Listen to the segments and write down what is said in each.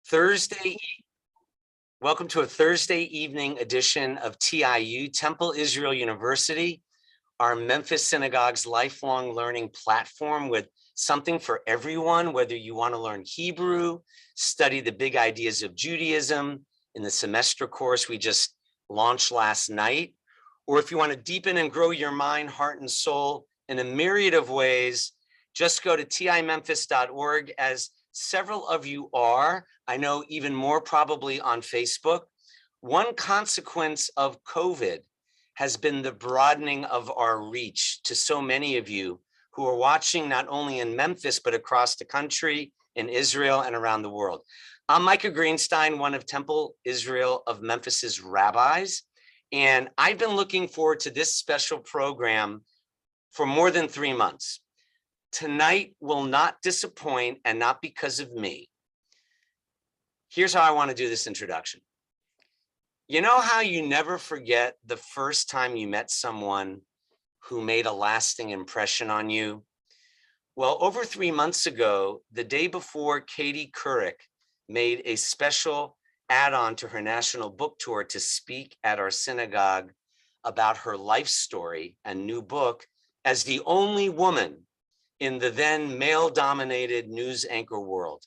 Thursday, welcome to a Thursday evening edition of TIU, Temple Israel University, our Memphis Synagogue's lifelong learning platform with something for everyone, whether you want to learn Hebrew, study the big ideas of Judaism in the semester course we just launched last night, or if you want to deepen and grow your mind, heart, and soul in a myriad of ways, just go to timemphis.org, as several of you are, I know even more probably on Facebook. One consequence of COVID has been the broadening of our reach to so many of you who are watching not only in Memphis, but across the country, in Israel, and around the world. I'm Micah Greenstein, one of Temple Israel of Memphis's rabbis, and I've been looking forward to this special program for more than 3 months. Tonight will not disappoint, and not because of me. Here's how I want to do this introduction. You know how you never forget the first time you met someone who made a lasting impression on you? Well, over 3 months ago, the day before Katie Couric made a special add-on to her national book tour to speak at our synagogue about her life story and new book as the only woman in the then male-dominated news anchor world,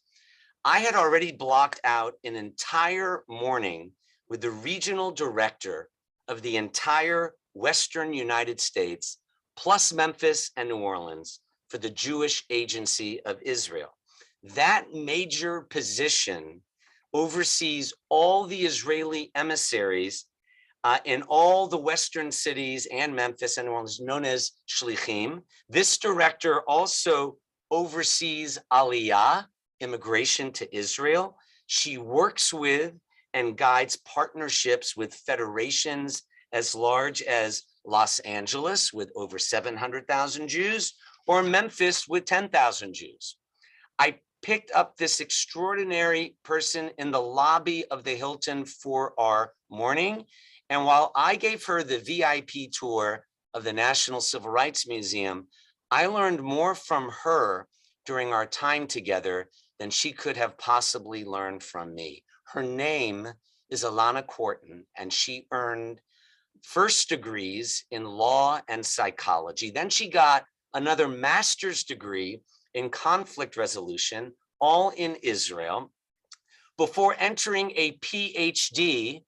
I had already blocked out an entire morning with the regional director of the entire Western United States, plus Memphis and New Orleans, for the Jewish Agency of Israel. That major position oversees all the Israeli emissaries in all the Western cities and Memphis and New Orleans, known as shlichim. This director also oversees Aliyah, immigration to Israel. She works with and guides partnerships with federations as large as Los Angeles with over 700,000 Jews, or Memphis with 10,000 Jews. I picked up this extraordinary person in the lobby of the Hilton for our morning. And while I gave her the VIP tour of the National Civil Rights Museum, I learned more from her during our time together than she could have possibly learned from me. Her name is Ilana Kwartin, and she earned first degrees in law and psychology. Then she got another master's degree in conflict resolution, all in Israel, before entering a PhD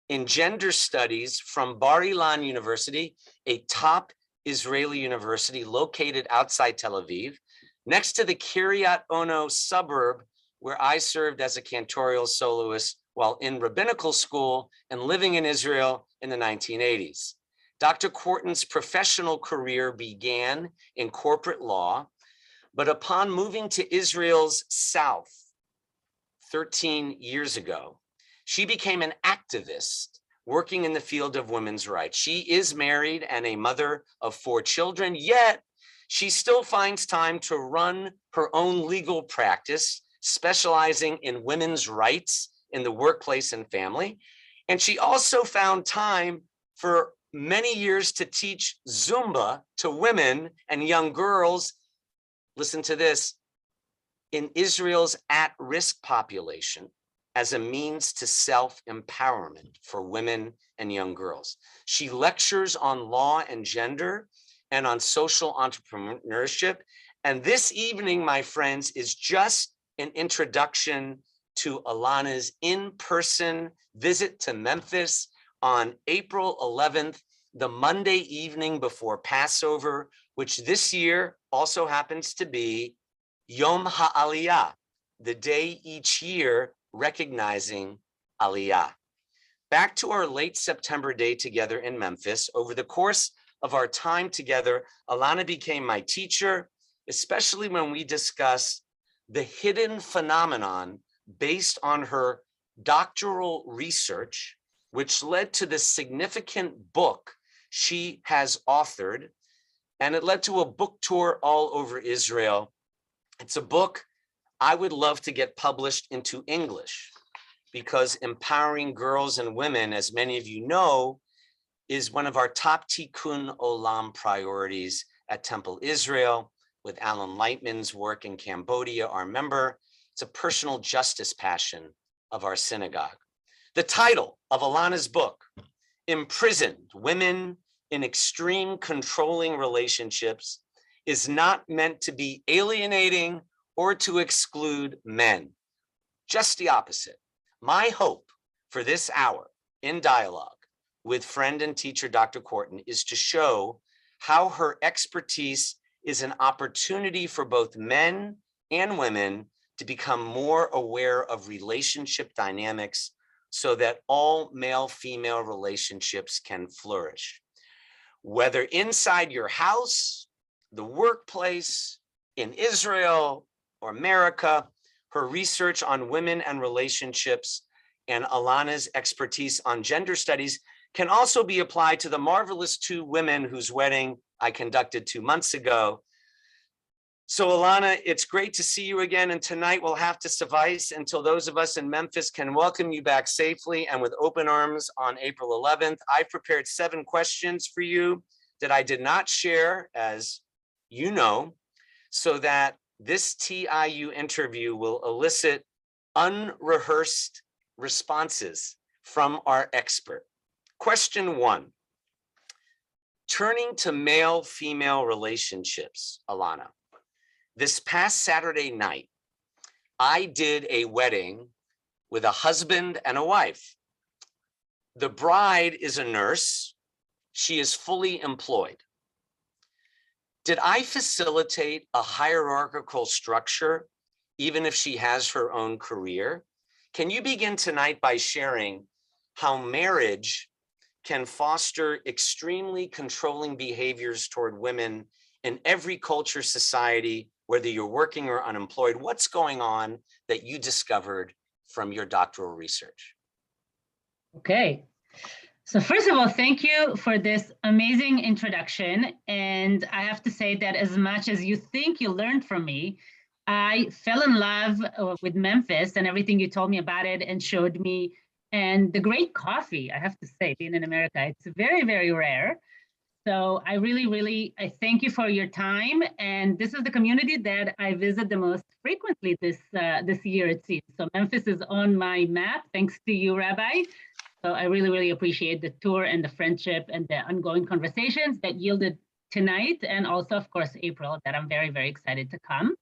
in gender studies from Bar Ilan University, a top Israeli university located outside Tel Aviv, next to the Kiryat Ono suburb where I served as a cantorial soloist while in rabbinical school and living in Israel in the 1980s. Dr. Kwartin's professional career began in corporate law, but upon moving to Israel's south 13 years ago, she became an activist working in the field of women's rights. She is married and a mother of 4 children, yet she still finds time to run her own legal practice, specializing in women's rights in the workplace and family. And she also found time for many years to teach Zumba to women and young girls, listen to this, in Israel's at-risk population, as a means to self-empowerment for women and young girls. She lectures on law and gender and on social entrepreneurship. And this evening, my friends, is just an introduction to Ilana's in-person visit to Memphis on April 11th, the Monday evening before Passover, which this year also happens to be Yom HaAliyah, the day each year recognizing Aliyah. Back to our late September day together in Memphis. Over the course of our time together, Ilana became my teacher, especially when we discussed the hidden phenomenon based on her doctoral research, which led to the significant book she has authored, and it led to a book tour all over Israel. It's a book I would love to get published into English, because empowering girls and women, as many of you know, is one of our top Tikkun Olam priorities at Temple Israel, with Alan Lightman's work in Cambodia, our member. It's a personal justice passion of our synagogue. The title of Ilana's book, Imprisoned Women in Extreme Controlling Relationships, is not meant to be alienating or to exclude men. Just the opposite. My hope for this hour in dialogue with friend and teacher Dr. Kwartin is to show how her expertise is an opportunity for both men and women to become more aware of relationship dynamics so that all male-female relationships can flourish. Whether inside your house, the workplace, in Israel or America, her research on women and relationships and Ilana's expertise on gender studies can also be applied to the marvelous two women whose wedding I conducted 2 months ago. So Ilana, it's great to see you again, and tonight will have to suffice until those of us in Memphis can welcome you back safely and with open arms on April 11th. I prepared 7 questions for you that I did not share, as you know, so that this TIU interview will elicit unrehearsed responses from our expert. Question 1, turning to male-female relationships, Ilana. This past Saturday night, I did a wedding with a husband and a wife. The bride is a nurse. She is fully employed. Did I facilitate a hierarchical structure, even if she has her own career? Can you begin tonight by sharing how marriage can foster extremely controlling behaviors toward women in every culture, society, whether you're working or unemployed? What's going on that you discovered from your doctoral research? Okay. So first of all, thank you for this amazing introduction. And I have to say that as much as you think you learned from me, I fell in love with Memphis and everything you told me about it and showed me, and the great coffee, I have to say, being in America, it's very, very rare. So I really, I thank you for your time. And this is the community that I visit the most frequently this year, it seems. So Memphis is on my map, thanks to you, Rabbi. So I really appreciate the tour and the friendship and the ongoing conversations that yielded tonight. And also, of course, April, that I'm very, very excited to come.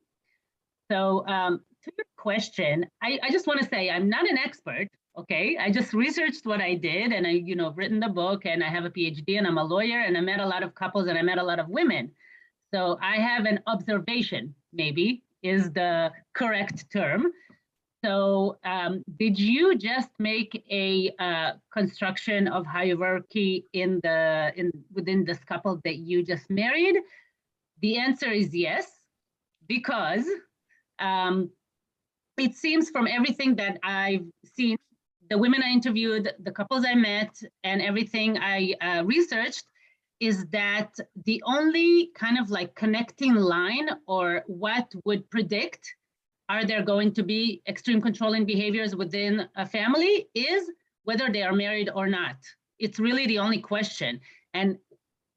So to your question, I just want to say I'm not an expert. Okay, I just researched what I did, and I, written the book, and I have a PhD, and I'm a lawyer, and I met a lot of couples, and I met a lot of women. So I have an observation, maybe is the correct term. So did you just make a construction of hierarchy within this couple that you just married? The answer is yes, because it seems from everything that I've seen, the women I interviewed, the couples I met, and everything I researched, is that the only kind of like connecting line, or what would predict are there going to be extreme controlling behaviors within a family, is whether they are married or not. It's really the only question. And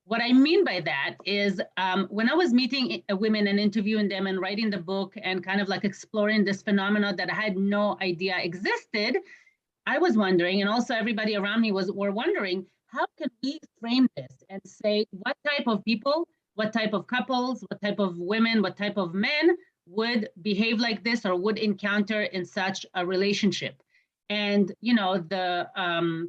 what I mean by that is when I was meeting women and interviewing them and writing the book and kind of like exploring this phenomenon that I had no idea existed, I was wondering, and also everybody around me were wondering, how can we frame this and say what type of people, what type of couples, what type of women, what type of men would behave like this or would encounter in such a relationship? And, the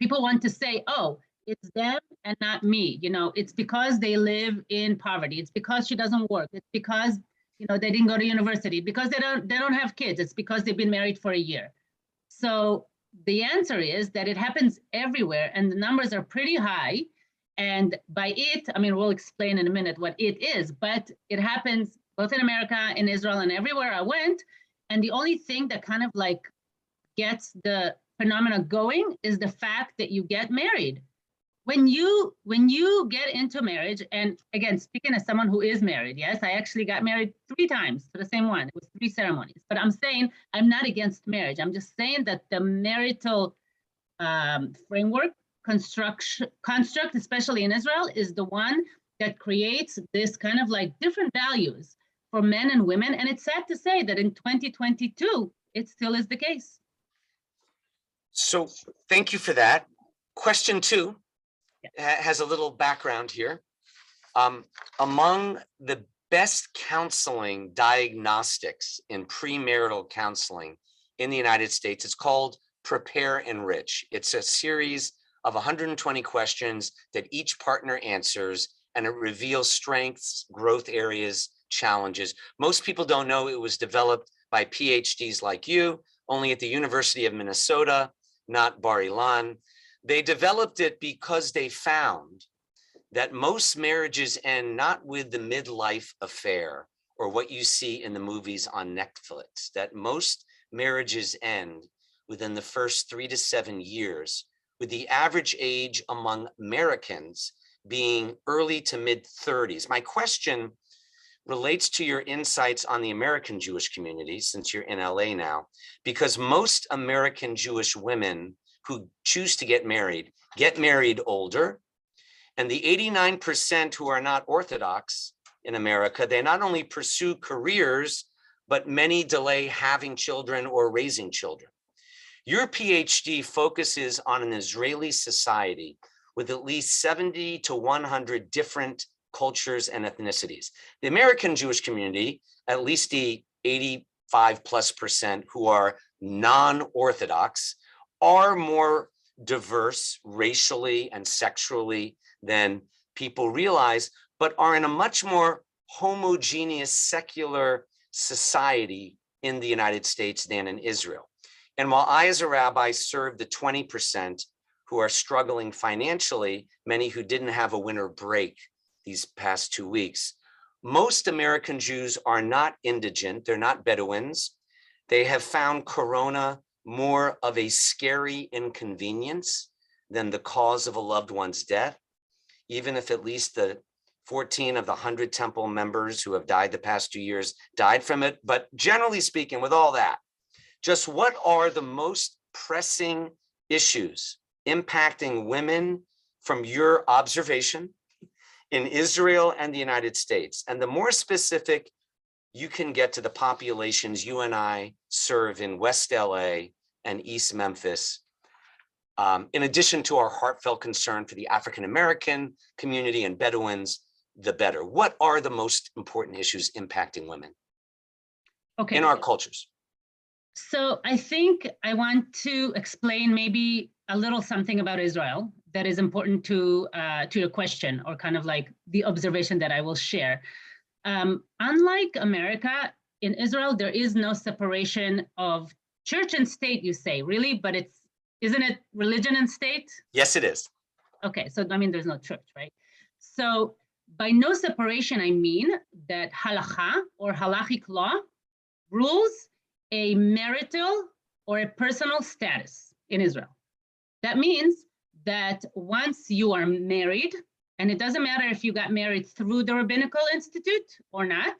people want to say, oh, it's them and not me. It's because they live in poverty. It's because she doesn't work. It's because, they didn't go to university, because they don't have kids. It's because they've been married for a year. So the answer is that it happens everywhere, and the numbers are pretty high. And by it, I mean, we'll explain in a minute what it is, but it happens both in America, in Israel, and everywhere I went. And the only thing that kind of like gets the phenomena going is the fact that you get married. When you get into marriage, and again, speaking as someone who is married, yes, I actually got married 3 times to the same one. It was 3 ceremonies. But I'm saying I'm not against marriage. I'm just saying that the marital framework construct, especially in Israel, is the one that creates this kind of like different values for men and women. And it's sad to say that in 2022, it still is the case. So thank you for that. Question 2 has a little background here. Among the best counseling diagnostics in premarital counseling in the United States, it's called Prepare Enrich. It's a series of 120 questions that each partner answers, and it reveals strengths, growth areas, challenges. Most people don't know it was developed by PhDs like you, only at the University of Minnesota, not Bar Ilan. They developed it because they found that most marriages end not with the midlife affair or what you see in the movies on Netflix, that most marriages end within the first 3 to 7 years, with the average age among Americans being early to mid 30s. My question relates to your insights on the American Jewish community, since you're in LA now, because most American Jewish women who choose to get married older, and the 89% who are not Orthodox in America, they not only pursue careers, but many delay having children or raising children. Your PhD focuses on an Israeli society with at least 70 to 100 different cultures and ethnicities. The American Jewish community, at least the 85+% who are non-Orthodox, are more diverse racially and sexually than people realize, but are in a much more homogeneous secular society in the United States than in Israel. And while I, as a rabbi, serve the 20% who are struggling financially, many who didn't have a winter break these past 2 weeks, most American Jews are not indigent, they're not Bedouins. They have found Corona more of a scary inconvenience than the cause of a loved one's death, even if at least the 14 of the 100 temple members who have died the past 2 years died from it. But generally speaking, with all that, just what are the most pressing issues impacting women from your observation in Israel and the United States? And the more specific you can get to the populations you and I serve in West LA and East Memphis, in addition to our heartfelt concern for the African-American community and Bedouins, the better. What are the most important issues impacting women in our cultures? So I think I want to explain maybe a little something about Israel that is important to your question, or kind of like the observation that I will share. Unlike America, in Israel, there is no separation of church and state, you say, really? But isn't it religion and state? Yes, it is. Okay, so I mean, there's no church, right? So by no separation, I mean that halakha or halachic law rules a marital or a personal status in Israel. That means that once you are married, and it doesn't matter if you got married through the Rabbinical Institute or not,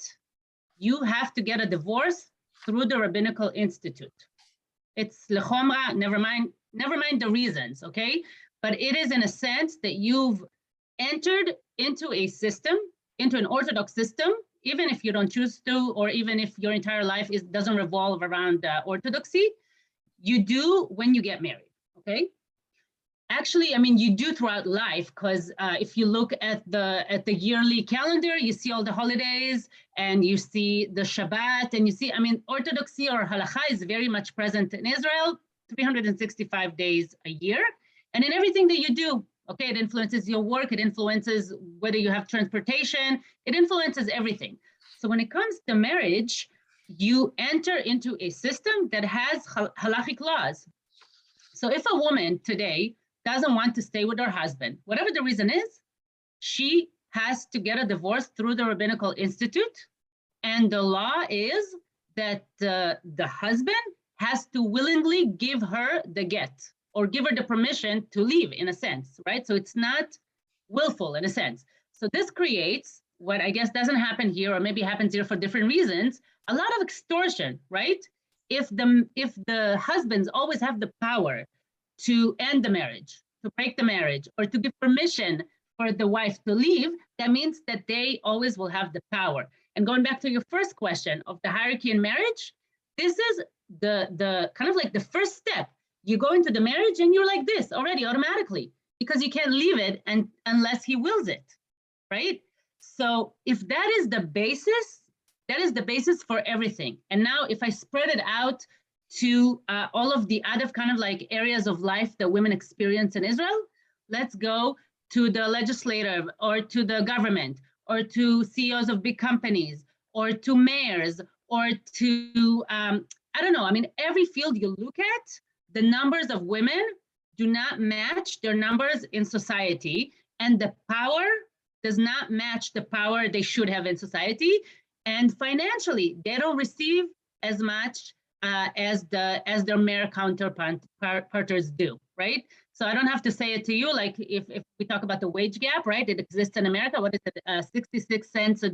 you have to get a divorce through the Rabbinical Institute. It's lechomra, never mind the reasons, okay? But it is in a sense that you've entered into a system, into an Orthodox system, even if you don't choose to, or even if your entire life doesn't revolve around Orthodoxy, you do when you get married, okay? Actually, I mean, you do throughout life, because if you look at the yearly calendar, you see all the holidays, and you see the Shabbat, and you see, I mean, Orthodoxy or halakha is very much present in Israel, 365 days a year, and in everything that you do. Okay, it influences your work, it influences whether you have transportation, it influences everything. So when it comes to marriage, you enter into a system that has halachic laws. So if a woman today doesn't want to stay with her husband, whatever the reason is, she has to get a divorce through the Rabbinical Institute. And the law is that the husband has to willingly give her the get, or give her the permission to leave, in a sense, right? So it's not willful in a sense. So this creates what I guess doesn't happen here, or maybe happens here for different reasons, a lot of extortion, right? If the husbands always have the power to end the marriage, to break the marriage, or to give permission for the wife to leave, that means that they always will have the power. And going back to your first question of the hierarchy in marriage, this is the kind of like the first step. You go into the marriage and you're like this already automatically, because you can't leave it unless he wills it, right? So if that is the basis, that is the basis for everything. And now if I spread it out to all of the other kind of like areas of life that women experience in Israel, let's go to the legislative or to the government or to CEOs of big companies or to mayors or to, I don't know, I mean, every field you look at, the numbers of women do not match their numbers in society, and the power does not match the power they should have in society. And financially, they don't receive as much as their male counterparts do, right? So I don't have to say it to you, like if we talk about the wage gap, right? It exists in America. What is it? 66 cents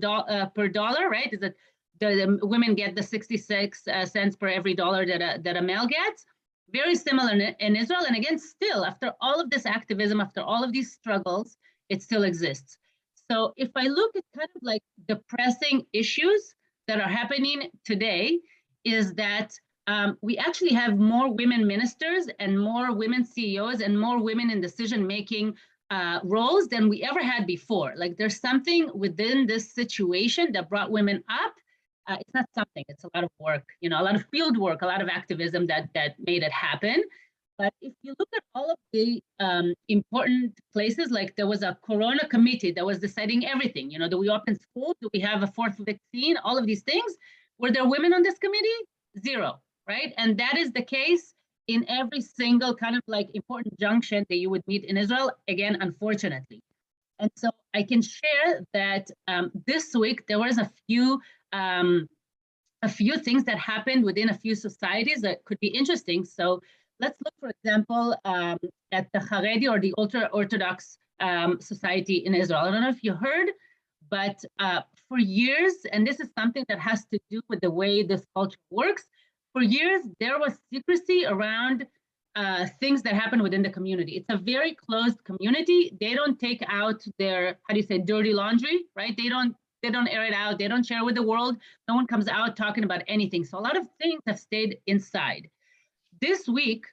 per dollar, right? Is it the women get the 66 cents per every dollar that a male gets? Very similar in Israel. And again, still, after all of this activism, after all of these struggles, it still exists. So if I look at kind of like the pressing issues that are happening today, is that we actually have more women ministers and more women CEOs and more women in decision-making roles than we ever had before. Like there's something within this situation that brought women up. It's not something, it's a lot of work, you know, a lot of field work, a lot of activism that made it happen. But if you look at all of the important places, like there was a Corona committee that was deciding everything, you know, do we open schools? Do we have a fourth vaccine? All of these things. Were there women on this committee? Zero, right? And that is the case in every single kind of like important junction that you would meet in Israel, again, unfortunately. And so I can share that this week there was a few things that happened within a few societies that could be interesting. So let's look, for example, at the Haredi or the ultra-Orthodox society in Israel. I don't know if you heard, but for years, and this is something that has to do with the way this culture works, for years, there was secrecy around things that happen within the community. It's a very closed community. They don't take out their, how do you say, dirty laundry, right? They don't air it out. They don't share with the world. No one comes out talking about anything. So a lot of things have stayed inside. This week,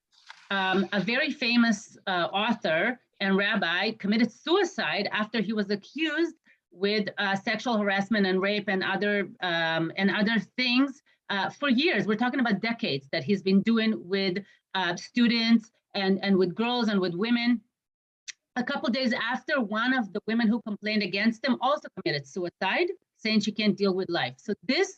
a very famous author and rabbi committed suicide after he was accused with sexual harassment and rape and other things for years. We're talking about decades that he's been doing with students and with girls and with women. A couple of days after, one of the women who complained against him also committed suicide, saying she can't deal with life. So this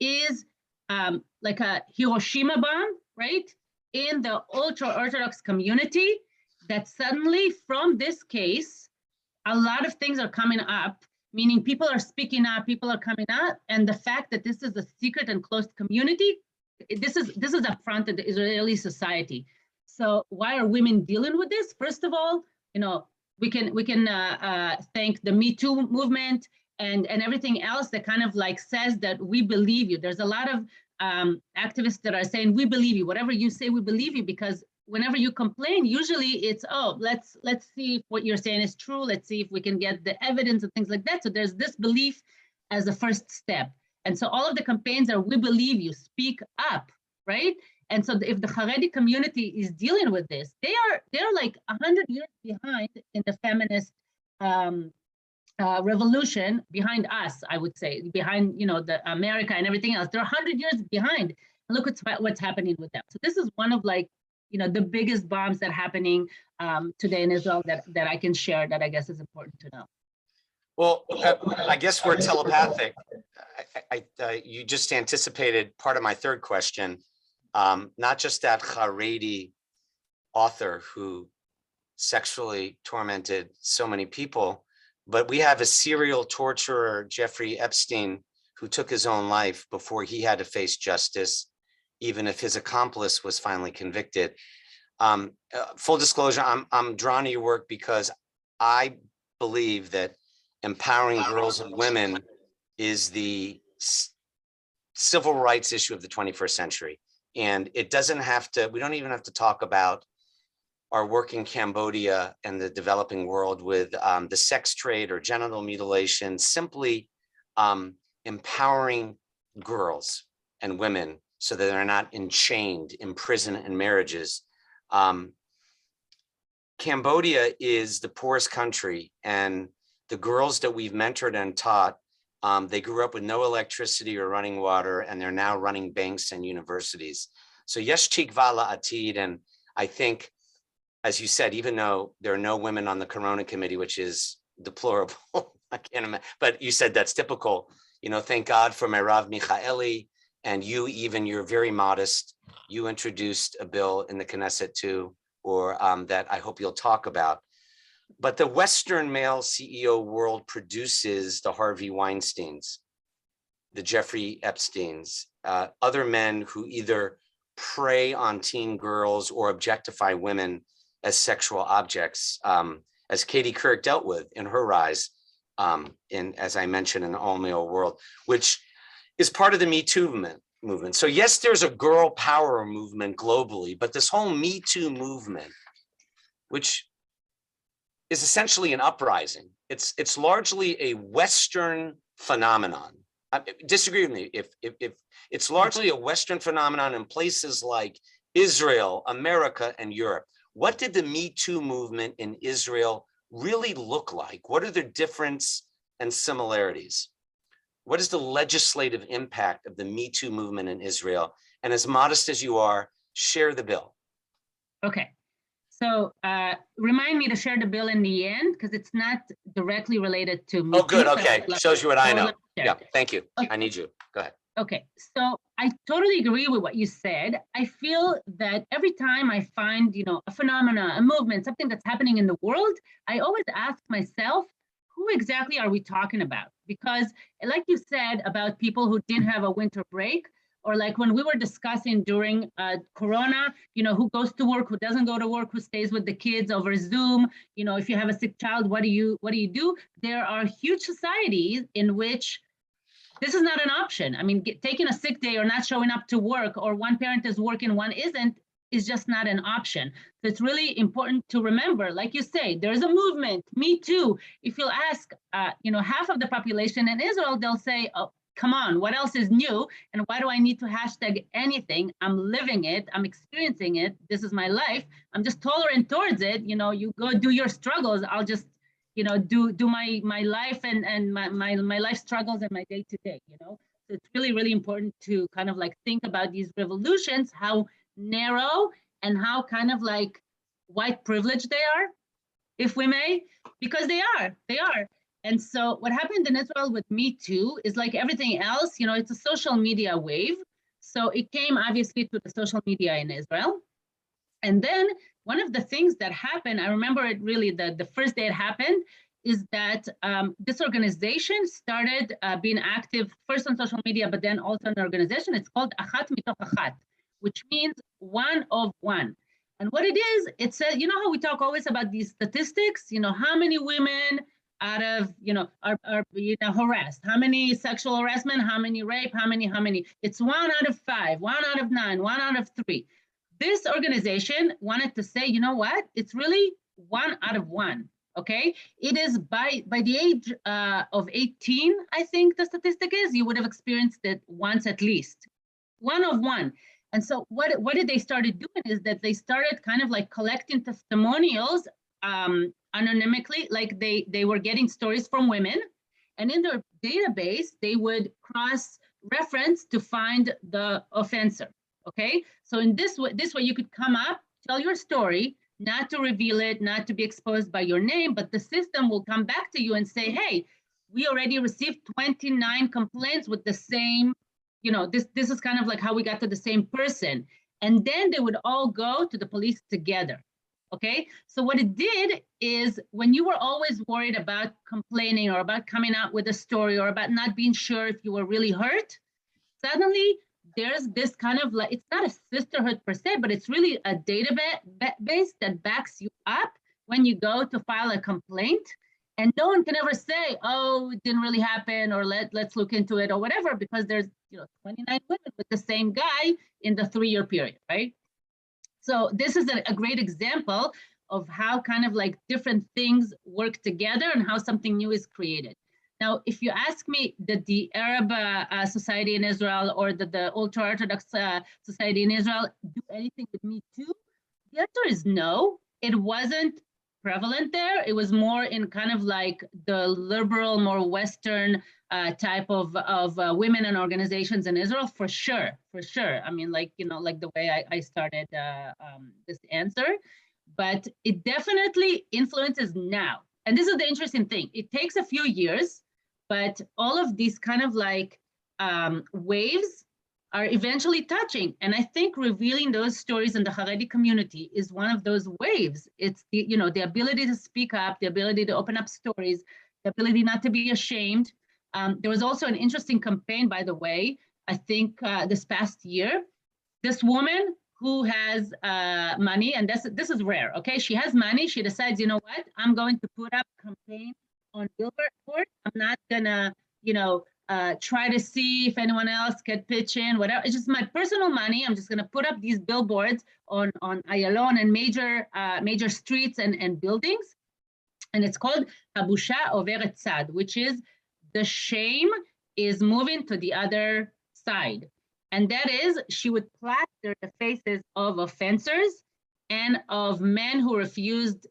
is like a Hiroshima bomb, right? In the ultra-Orthodox community, that suddenly from this case, a lot of things are coming up, meaning people are speaking up, people are coming up, and the fact that this is a secret and closed community, this is affront to the Israeli society. So why are women dealing with this? First of all, you know, we can thank the Me Too movement and everything else that kind of like says that we believe you. There's a lot of activists that are saying we believe you. Whatever you say, we believe you, because whenever you complain, usually it's, oh, let's see if what you're saying is true. Let's see if we can get the evidence and things like that. So there's this belief as a first step. And so all of the campaigns are we believe you, speak up, right? And so if the Haredi community is dealing with this, they're like 100 years behind in the feminist revolution, behind us, I would say, behind, you know, the America and everything else. They're 100 years behind. Look at what's happening with them. So this is one of like, you know, the biggest bombs that are happening today in Israel that I can share that I guess is important to know. Well, I guess we're telepathic. You just anticipated part of my third question. Not just that Haredi author who sexually tormented so many people, but we have a serial torturer, Jeffrey Epstein, who took his own life before he had to face justice, even if his accomplice was finally convicted. Full disclosure, I'm drawn to your work because I believe that empowering girls and women is the civil rights issue of the 21st century. And it doesn't have to, we don't even have to talk about our work in Cambodia and the developing world with the sex trade or genital mutilation, simply empowering girls and women so that they're not enchained in prison and marriages Cambodia is the poorest country, and the girls that we've mentored and taught, they grew up with no electricity or running water, and they're now running banks and universities. So yesh tikva la'atid, and I think, as you said, even though there are no women on the Corona committee, which is deplorable, I can't imagine, but you said that's typical. Thank God for my Rav Michaeli, and you, even, you're very modest. You introduced a bill in the Knesset too, or that I hope you'll talk about. But the Western male CEO world produces the Harvey Weinsteins, the Jeffrey Epsteins, other men who either prey on teen girls or objectify women as sexual objects, as Katie Couric dealt with in her rise, as I mentioned, in the all-male world, which is part of the Me Too movement. So yes, there's a girl power movement globally, but this whole Me Too movement, which is essentially an uprising, it's largely a Western phenomenon. Disagree with me if it's largely a Western phenomenon in places like Israel, America, and Europe. What did the Me Too movement in Israel really look like? What are the differences and similarities? What is the legislative impact of the Me Too movement in Israel? And as modest as you are, share the bill. Okay. So remind me to share the bill in the end, because it's not directly related to Me Oh, good. Too, Okay. Shows you what I know. Yeah. Thank you. Okay. I need you. Go ahead. Okay. So I totally agree with what you said. I feel that every time I find, a phenomena, a movement, something that's happening in the world, I always ask myself, who exactly are we talking about? Because like you said about people who didn't have a winter break, or like when we were discussing during Corona, who goes to work, who doesn't go to work, who stays with the kids over Zoom, if you have a sick child, what do you do? There are huge societies in which this is not an option. I mean, taking a sick day or not showing up to work, or one parent is working, one isn't, is just not an option. So it's really important to remember, like you say, there's a movement, Me Too. If you'll ask, half of the population in Israel, they'll say, oh, come on, what else is new? And why do I need to hashtag anything? I'm living it, I'm experiencing it, this is my life. I'm just tolerant towards it. You go do your struggles, I'll just, do my life and my life struggles and my day to day, So it's really, really important to kind of like think about these revolutions, how narrow and how kind of like white privilege they are, if we may, because they are. And so what happened in Israel with Me Too is like everything else, it's a social media wave. So it came obviously to the social media in Israel. And then one of the things that happened, I remember it really, the first day it happened, is that this organization started being active first on social media, but then also an organization. It's called Achat Mitoch Achat, which means one of one. And what it is, it says, how we talk always about these statistics, how many women out of, are harassed, how many sexual harassment, how many rape, how many, it's 1 out of 5, 1 out of 9, 1 out of 3. This organization wanted to say, you know what, it's really 1 out of 1, okay? It is by the age of 18, I think the statistic is, you would have experienced it once at least, 1 of 1. And so what did they started doing is that they started kind of like collecting testimonials anonymically, like they were getting stories from women, and in their database, they would cross-reference to find the offender, okay? So in this way you could come up, tell your story, not to reveal it, not to be exposed by your name, but the system will come back to you and say, hey, we already received 29 complaints with the same, this is kind of like how we got to the same person. And then they would all go to the police together. Okay, so what it did is when you were always worried about complaining or about coming out with a story or about not being sure if you were really hurt, suddenly there's this kind of like, it's not a sisterhood per se, but it's really a database that backs you up when you go to file a complaint. And no one can ever say, oh, it didn't really happen, or let's look into it or whatever, because there's 29 women with the same guy in the 3-year period, right? So this is a great example of how kind of like different things work together and how something new is created. Now, if you ask me, did the Arab society in Israel or the ultra-Orthodox society in Israel do anything with Me Too? The answer is no. It wasn't prevalent there. It was more in kind of like the liberal, more Western type of women and organizations in Israel, for sure, for sure. I mean, like, like the way I started this answer, but it definitely influences now. And this is the interesting thing. It takes a few years, but all of these kind of like waves are eventually touching. And I think revealing those stories in the Haredi community is one of those waves. It's the ability to speak up, the ability to open up stories, the ability not to be ashamed. There was also an interesting campaign, by the way, I think this past year. This woman who has money, and this is rare, okay? She has money. She decides, you know what? I'm going to put up a campaign on billboard. I'm not gonna, try to see if anyone else can pitch in, whatever. It's just my personal money. I'm just going to put up these billboards on Ayalon and major streets and buildings. And it's called Habusha Overet Tzad, which is the shame is moving to the other side. And that is, she would plaster the faces of offenders and of men who refused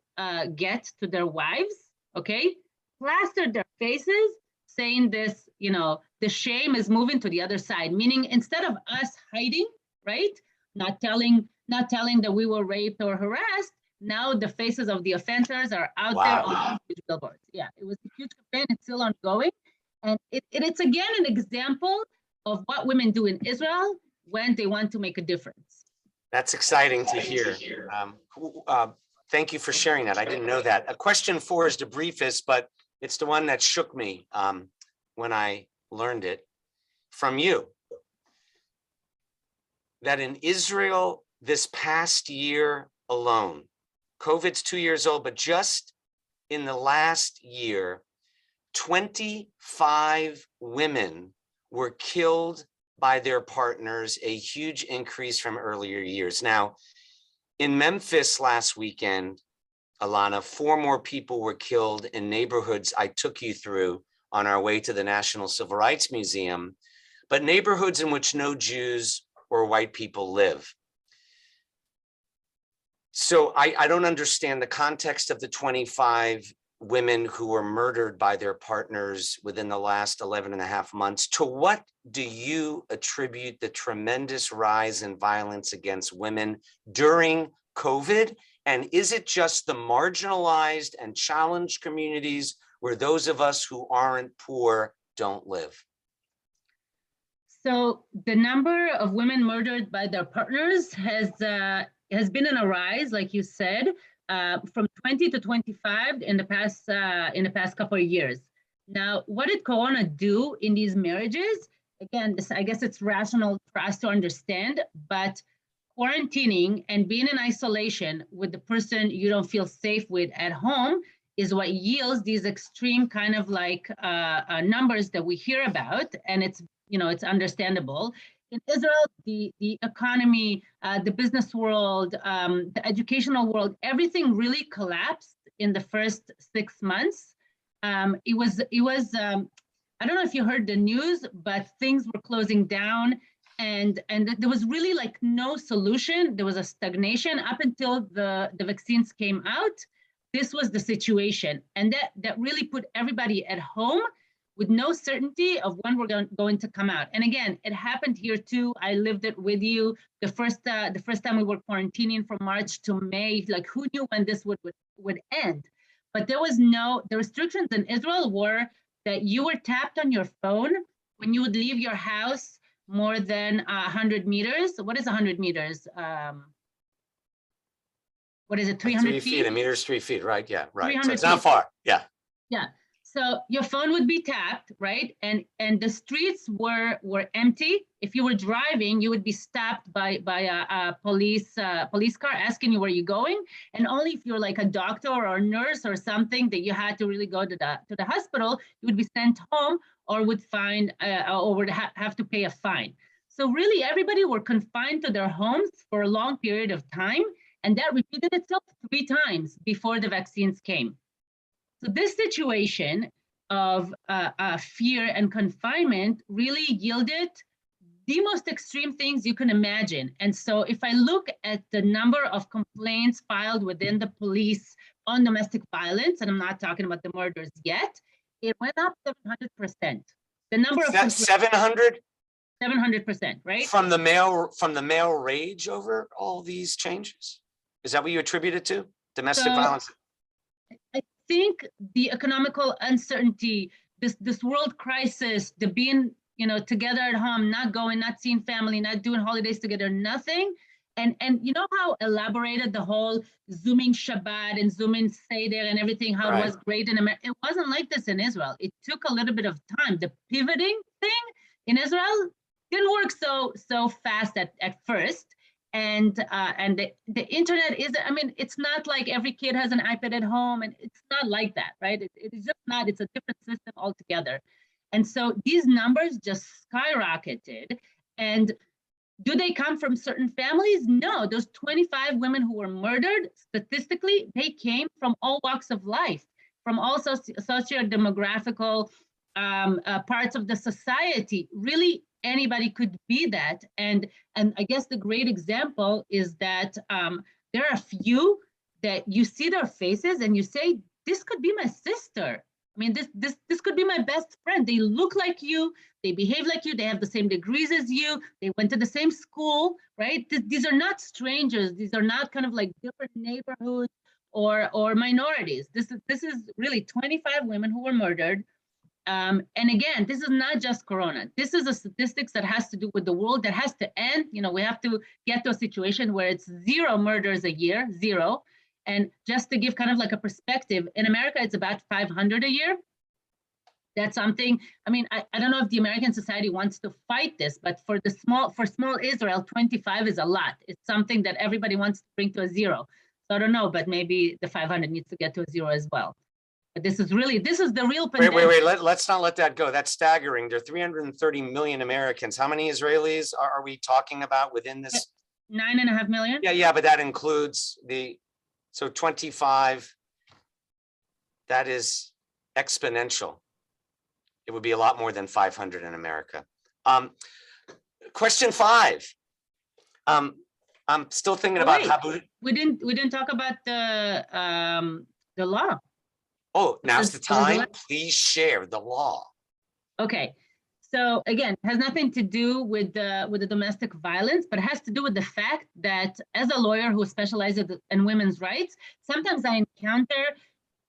get to their wives, okay? Plastered their faces, saying this, the shame is moving to the other side, meaning instead of us hiding, right? Not telling that we were raped or harassed, now the faces of the offenders are out there on huge billboards. Yeah, it was a huge campaign. It's still ongoing. And it's again an example of what women do in Israel when they want to make a difference. That's exciting to hear. Thank you for sharing that. I didn't know that. Question 4 is the briefest, but it's the one that shook me when I learned it from you. That in Israel this past year alone, COVID's 2 years old, but just in the last year, 25 women were killed by their partners, a huge increase from earlier years. Now, in Memphis last weekend, Ilana, 4 more people were killed in neighborhoods I took you through on our way to the National Civil Rights Museum, but neighborhoods in which no Jews or white people live. So I don't understand the context of the 25 women who were murdered by their partners within the last 11 and a half months. To what do you attribute the tremendous rise in violence against women during COVID? And is it just the marginalized and challenged communities where those of us who aren't poor don't live? So the number of women murdered by their partners has been on a rise, like you said, from 20 to 25 in the past couple of years. Now, what did Corona do in these marriages? Again, I guess it's rational for us to understand, but quarantining and being in isolation with the person you don't feel safe with at home is what yields these extreme kind of like numbers that we hear about, and it's understandable. In Israel, the economy, the business world, the educational world, everything really collapsed in the first 6 months. It was I don't know if you heard the news, but things were closing down, and there was really like no solution. There was a stagnation up until the vaccines came out. This was the situation, and that really put everybody at home with no certainty of when we're going to come out. And again, it happened here too. I lived it with you. The first time we were quarantining from March to May, like who knew when this would end? But the restrictions in Israel were that you were tapped on your phone when you would leave your house more than 100 meters. What is 100 meters? What is it, 300 feet? A meter is 3 feet, right? Yeah, right. So it's feet. not far. Yeah. Yeah. So your phone would be tapped, right? And the streets were empty. If you were driving, you would be stopped by a police car asking you where you're going. And only if you're like a doctor or a nurse or something that you had to really go to the hospital, you would be sent home or would have to pay a fine. So really everybody were confined to their homes for a long period of time. And that repeated itself 3 times before the vaccines came. So this situation of fear and confinement really yielded the most extreme things you can imagine. And so if I look at the number of complaints filed within the police on domestic violence, and I'm not talking about the murders yet, it went up 700%. The number of That's 700 700%, right? from the male rage over all these changes. Is that what you attribute it to? Domestic violence? I think the economical uncertainty, this world crisis, the being, together at home, not going, not seeing family, not doing holidays together, nothing. And you know how elaborated the whole Zooming Shabbat and Zooming Seder and everything, how it was great in America. It wasn't like this in Israel. It took a little bit of time. The pivoting thing in Israel didn't work so fast at first. And the internet is, it's not like every kid has an iPad at home, and it's not like that, right? It's just not, it's a different system altogether. And so these numbers just skyrocketed. And do they come from certain families? No, those 25 women who were murdered, statistically, they came from all walks of life, from all socio-demographical parts of the society. Really, anybody could be that. And I guess the great example is that there are a few that you see their faces and you say, this could be my sister. This could be my best friend. They look like you, they behave like you, they have the same degrees as you, they went to the same school, right? These are not strangers. These are not kind of like different neighborhoods or minorities. This is really 25 women who were murdered. And again, this is not just Corona. This is a statistics that has to do with the world that has to end. We have to get to a situation where it's 0 murders a year, 0. And just to give kind of like a perspective, in America, it's about 500 a year. That's something, I don't know if the American society wants to fight this, but for small Israel, 25 is a lot. It's something that everybody wants to bring to a 0. So I don't know, but maybe the 500 needs to get to a 0 as well. But this is the real pandemic. Wait, let's not let that go. That's staggering. There are 330 million Americans. How many Israelis are we talking about within this? 9.5 million. Yeah, but that includes so 25, that is exponential. It would be a lot more than 500 in America. Question 5. I'm still thinking about how we didn't talk about the law. Oh, now's the time. Please share the law. Okay. So again, it has nothing to do with the domestic violence, but it has to do with the fact that as a lawyer who specializes in women's rights, sometimes I encounter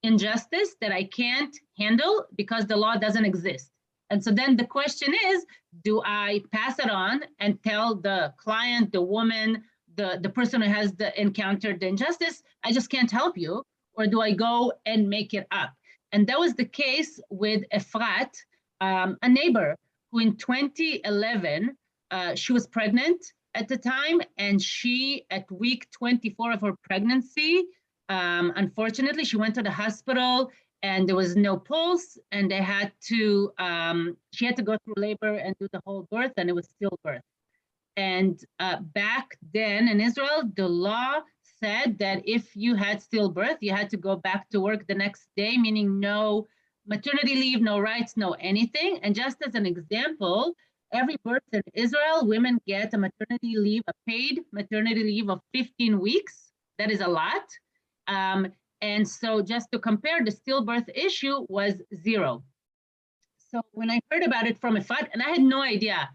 injustice that I can't handle because the law doesn't exist. And so then the question is, do I pass it on and tell the client, the woman, the person who has encountered the injustice, I just can't help you? Or do I go and make it up? And that was the case with Efrat, a neighbor who in 2011, she was pregnant at the time, and she, at week 24 of her pregnancy, unfortunately, she went to the hospital and there was no pulse, and she had to go through labor and do the whole birth, and it was stillbirth. And back then in Israel, the law said that if you had stillbirth, you had to go back to work the next day, meaning no maternity leave, no rights, no anything. And just as an example, every birth in Israel, women get a maternity leave, a paid maternity leave of 15 weeks. That is a lot. And so just to compare, the stillbirth issue was 0. So when I heard about it from Efrat, and I had no idea,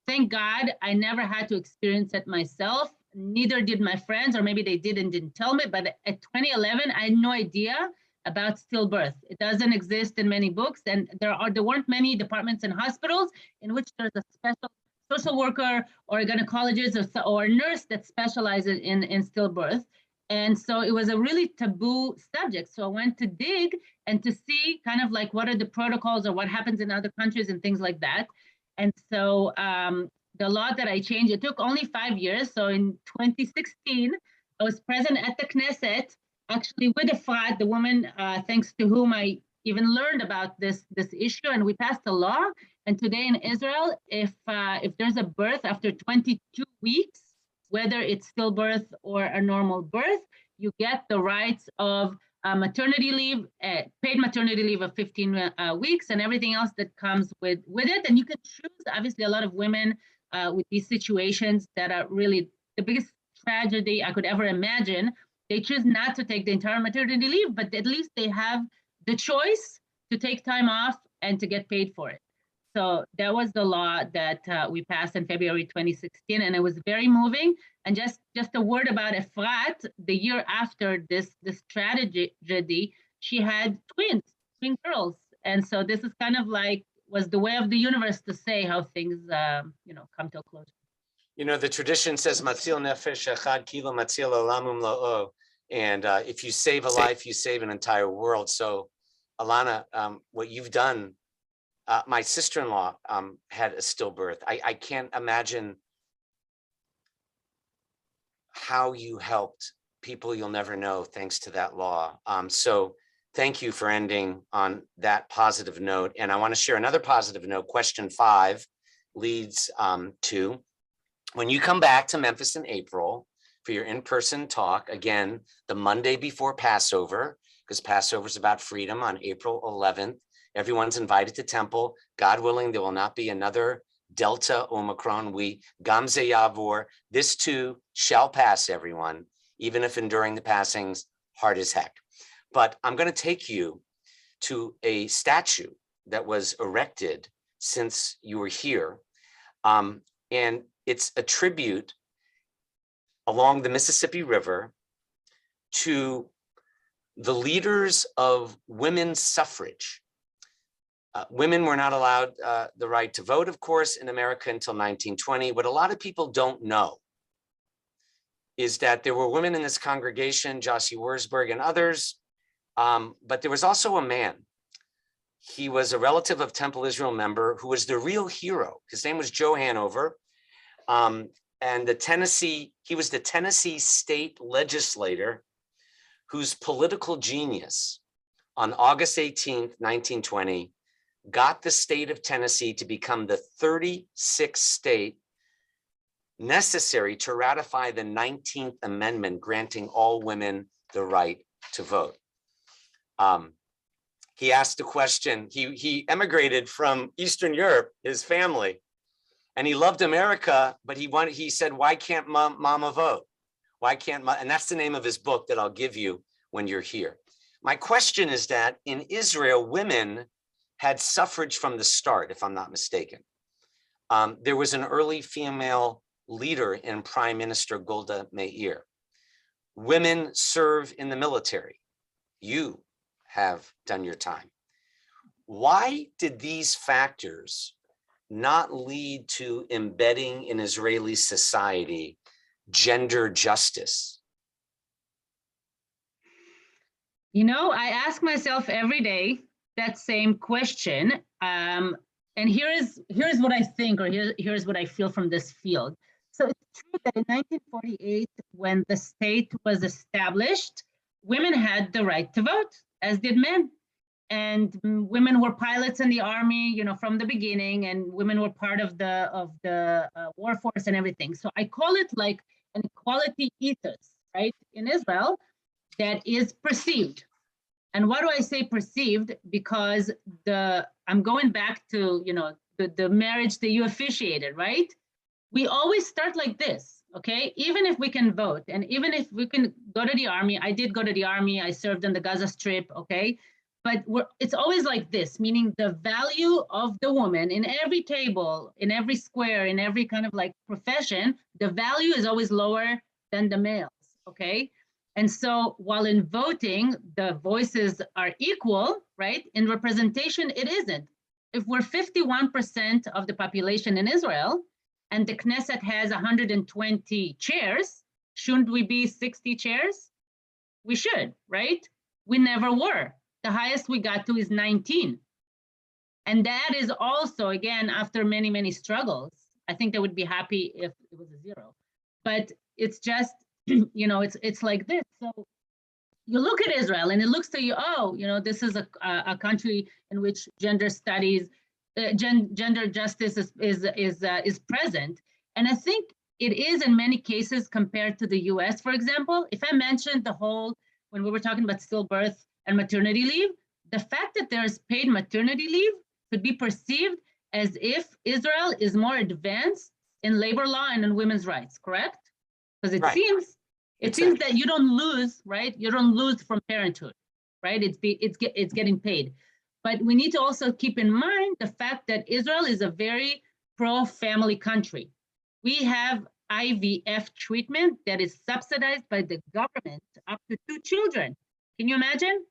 thank God I never had to experience it myself. Neither did my friends, or maybe they did and didn't tell me, but at 2011, I had no idea about stillbirth. It doesn't exist in many books, and there weren't many departments in hospitals in which there's a special social worker or a gynecologist or a nurse that specializes in stillbirth. And so it was a really taboo subject. So I went to dig and to see kind of like what are the protocols or what happens in other countries and things like that. And so the law that I changed, it took only 5 years. So in 2016, I was present at the Knesset, actually with Efrat, the woman, thanks to whom I even learned about this issue, and we passed a law. And today in Israel, if there's a birth after 22 weeks, whether it's stillbirth or a normal birth, you get the rights of maternity leave, paid maternity leave of 15 weeks, and everything else that comes with it. And you can choose, obviously, a lot of women with these situations that are really the biggest tragedy I could ever imagine. They choose not to take the entire maternity leave, but at least they have the choice to take time off and to get paid for it. So that was the law that we passed in February 2016, and it was very moving. And just a word about Efrat, the year after this tragedy, she had twin girls. And so this is kind of like was the way of the universe to say how things come to a close. You know, the tradition says matzil nefesh echad kilo matzil olam umlo'o, and if you save a life, you save an entire world. So, Ilana, what you've done. My sister-in-law had a stillbirth. I can't imagine how you helped people you'll never know thanks to that law. So thank you for ending on that positive note. And I want to share another positive note. Question 5 leads to, when you come back to Memphis in April for your in-person talk, again, the Monday before Passover, because Passover is about freedom on April 11th, everyone's invited to temple. God willing, there will not be another Delta Omicron. Gamze Yavor, this too shall pass, everyone, even if enduring the passing's hard as heck. But I'm going to take you to a statue that was erected since you were here. And it's a tribute along the Mississippi River to the leaders of women's suffrage. Women were not allowed the right to vote, of course, in America until 1920. What a lot of people don't know is that there were women in this congregation, Jossie Wurzburg and others, but there was also a man. He was a relative of Temple Israel member who was the real hero. His name was Joe Hanover, and he was the Tennessee state legislator whose political genius on August 18th, 1920, got the state of Tennessee to become the 36th state necessary to ratify the 19th Amendment, granting all women the right to vote. He asked a question. He emigrated from Eastern Europe, his family, and he loved America, but he said, why can't mama vote? Why can't and that's the name of his book that I'll give you when you're here. My question is that in Israel, women had suffrage from the start, if I'm not mistaken. There was an early female leader in Prime Minister Golda Meir. Women serve in the military. You have done your time. Why did these factors not lead to embedding in Israeli society gender justice? You know, I ask myself every day that same question. And here's what I think, or here's what I feel from this field. So it's true that in 1948, when the state was established, women had the right to vote, as did men. And women were pilots in the army, you know, from the beginning, and women were part of the war force and everything. So I call it like an equality ethos, right, in Israel, that is perceived. And why do I say perceived? Because I'm going back to, you know, the marriage that you officiated, right? We always start like this, okay? Even if we can vote, and even if we can go to the army, I did go to the army, I served on the Gaza Strip, okay? But it's always like this, meaning the value of the woman in every table, in every square, in every kind of like profession, the value is always lower than the males, okay? And so while in voting, the voices are equal, right? In representation, it isn't. If we're 51% of the population in Israel, and the Knesset has 120 chairs, shouldn't we be 60 chairs? We should, right? We never were. The highest we got to is 19. And that is also, again, after many, many struggles. I think they would be happy if it was a 0. But it's just, you know, it's like this. So you look at Israel and it looks to you, oh, you know, this is a country in which gender studies, gender justice is present. And I think it is in many cases compared to the US, for example. If I mentioned when we were talking about stillbirth and maternity leave, the fact that there's paid maternity leave could be perceived as if Israel is more advanced in labor law and in women's rights, correct? Because it Right. seems that you don't lose, right? You don't lose from parenthood, right? It's getting paid. But we need to also keep in mind the fact that Israel is a very pro-family country. We have IVF treatment that is subsidized by the government up to 2 children. Can you imagine?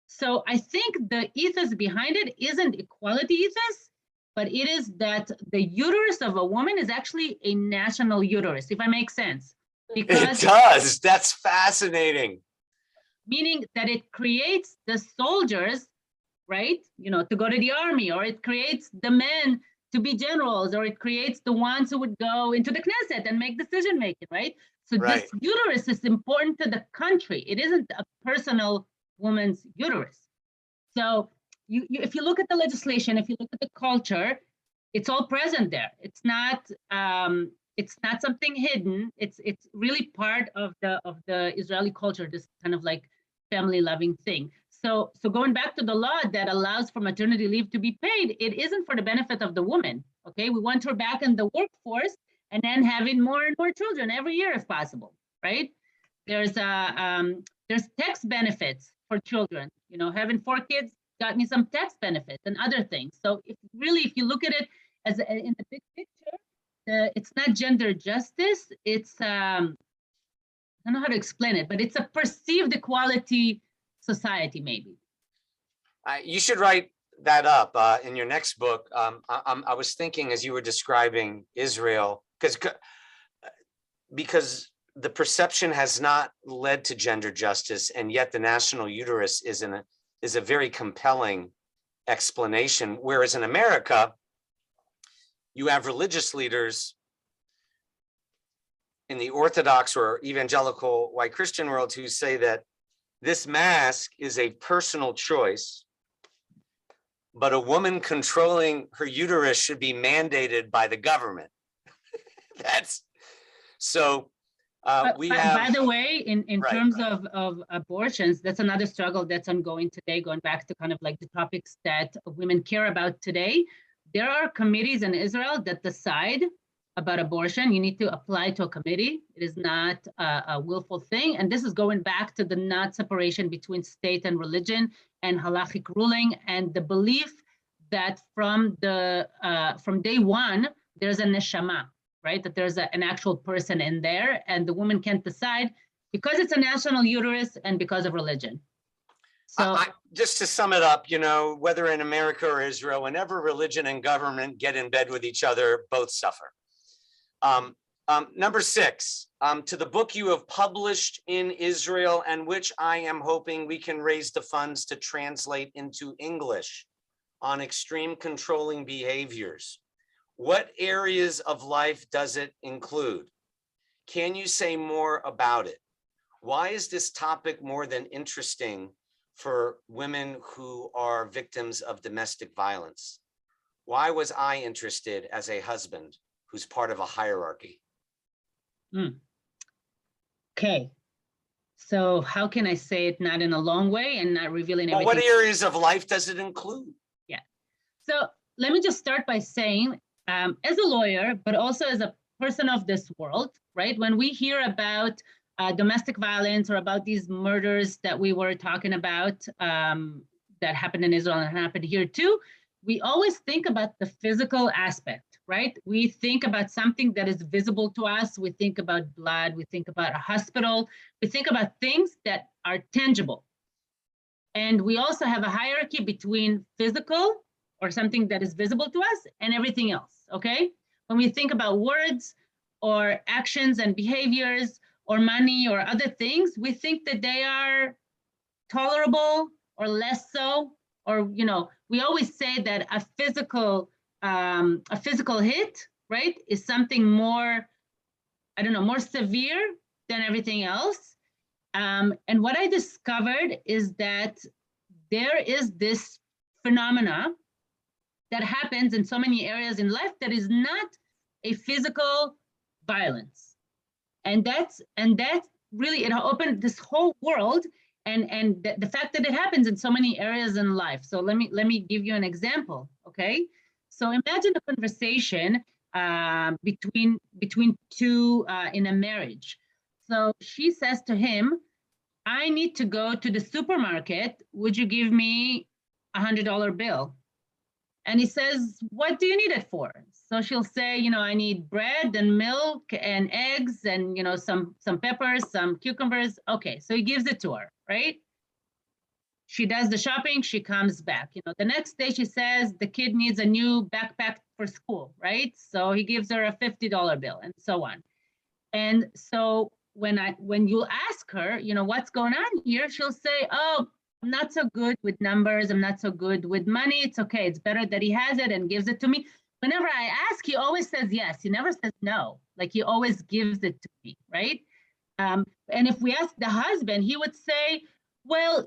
So I think the ethos behind it isn't equality ethos, but it is that the uterus of a woman is actually a national uterus, if I make sense. Because it does. That's fascinating. Meaning that it creates the soldiers, right? You know, to go to the army, or it creates the men to be generals, or it creates the ones who would go into the Knesset and make decision making, right? So this uterus is important to the country. It isn't a personal woman's uterus. So if you look at the legislation, if you look at the culture, it's all present there. It's not something hidden. It's really part of the Israeli culture, this kind of like family loving thing. So going back to the law that allows for maternity leave to be paid, it isn't for the benefit of the woman. Okay, we want her back in the workforce and then having more and more children every year if possible, right? There's tax benefits for children. You know, having 4 kids got me some tax benefits and other things. So if you look at it as in the big picture, it's not gender justice. It's I don't know how to explain it, but it's a perceived equality society, maybe. You should write that up in your next book. I was thinking as you were describing Israel, because the perception has not led to gender justice, and yet the national uterus is a very compelling explanation. Whereas in America, you have religious leaders in the Orthodox or evangelical white Christian world who say that this mask is a personal choice, but a woman controlling her uterus should be mandated by the government. That's so. By the way, in terms of abortions, that's another struggle that's ongoing today, going back to kind of like the topics that women care about today. There are committees in Israel that decide about abortion. You need to apply to a committee. It is not a willful thing. And this is going back to the not separation between state and religion and halachic ruling, and the belief that from day one, there's a neshama, right? That there's an actual person in there, and the woman can't decide because it's a national uterus and because of religion. So just to sum it up, you know, whether in America or Israel, whenever religion and government get in bed with each other, both suffer. Number 6, to the book you have published in Israel, and which I am hoping we can raise the funds to translate into English, on extreme controlling behaviors. What areas of life does it include? Can you say more about it? Why is this topic more than interesting for women who are victims of domestic violence? Why was I interested as a husband who's part of a hierarchy? Okay. So how can I say it not in a long way and not revealing everything? Well, what areas of life does it include? Yeah. So let me just start by saying, as a lawyer, but also as a person of this world, right? When we hear about domestic violence or about these murders that we were talking about that happened in Israel and happened here too, we always think about the physical aspect, right? We think about something that is visible to us. We think about blood. We think about a hospital. We think about things that are tangible. And we also have a hierarchy between physical or something that is visible to us and everything else, okay? When we think about words or actions and behaviors or money or other things, we think that they are tolerable or less so, or, you know, we always say that a physical hit, right, is something more, I don't know, more severe than everything else. And what I discovered is that there is this phenomena that happens in so many areas in life that is not a physical violence. And that's really, it opened this whole world, and the fact that it happens in so many areas in life. So let me give you an example, okay? So imagine a conversation between two in a marriage. So she says to him, I need to go to the supermarket. Would you give me $100 bill? And he says, what do you need it for? So she'll say, I need bread and milk and eggs and, some peppers, some cucumbers. Okay, so he gives it to her, right? She does the shopping, she comes back. The next day she says the kid needs a new backpack for school, right? So he gives her a $50 bill and so on. And so when you ask her, what's going on here, she'll say, oh, I'm not so good with numbers. I'm not so good with money. It's okay. It's better that he has it and gives it to me. Whenever I ask, he always says yes. He never says no. Like he always gives it to me, right? And if we ask the husband, he would say, well,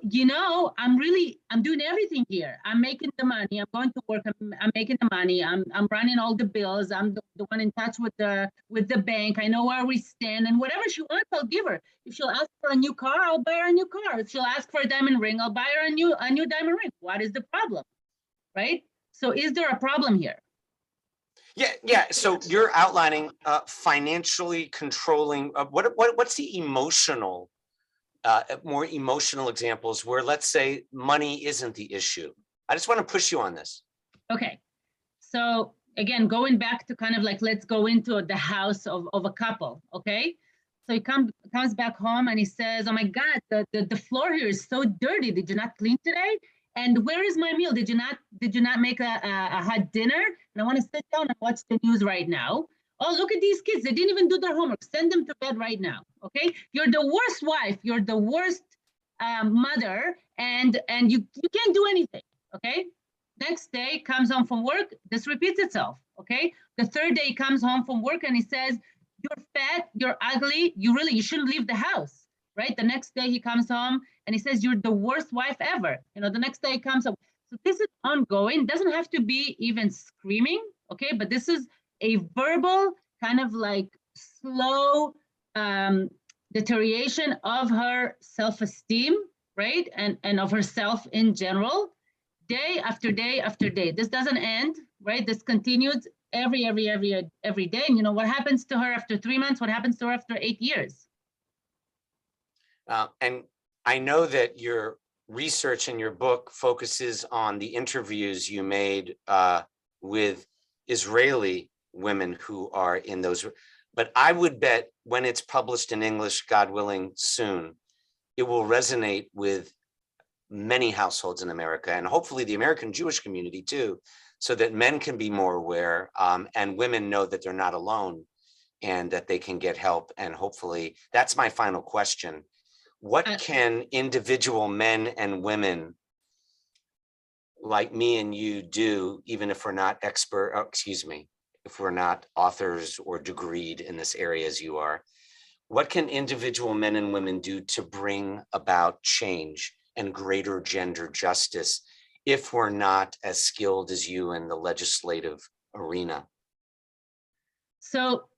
I'm doing everything here. I'm making the money. I'm going to work. I'm making the money. I'm running all the bills. I'm the one in touch with the bank. I know where we stand, and whatever she wants, I'll give her. If she'll ask for a new car, I'll buy her a new car. If she'll ask for a diamond ring, I'll buy her a new diamond ring. What is the problem, right? So, is there a problem here? Yeah. So you're outlining financially controlling. What's the emotional? More emotional examples where, let's say, money isn't the issue. I just want to push you on this. Okay. So again, going back to kind of like, let's go into the house of a couple. Okay. So he comes back home and he says, oh my God, the floor here is so dirty. Did you not clean today? And where is my meal? Did you not make a hot dinner? And I want to sit down and watch the news right now. Oh, look at these kids. They didn't even do their homework. Send them to bed right now, okay? You're the worst wife. You're the worst mother, and you can't do anything, okay? Next day, comes home from work. This repeats itself, okay? The third day, he comes home from work, and he says, you're fat, you're ugly, you shouldn't leave the house, right? The next day, he comes home, and he says, you're the worst wife ever. The next day, he comes home. So this is ongoing. It doesn't have to be even screaming, okay? But this is a verbal kind of like slow deterioration of her self-esteem, right? And of herself in general, day after day after day. This doesn't end, right? This continues every day. And what happens to her after 3 months? What happens to her after 8 years? And I know that your research in your book focuses on the interviews you made with Israeli women who are in those, but I would bet when it's published in English, God willing, soon, it will resonate with many households in America, and hopefully the American Jewish community too, so that men can be more aware and women know that they're not alone and that they can get help. And hopefully, that's my final question. What can individual men and women like me and you do, even if we're not if we're not authors or degreed in this area as you are? What can individual men and women do to bring about change and greater gender justice if we're not as skilled as you in the legislative arena? So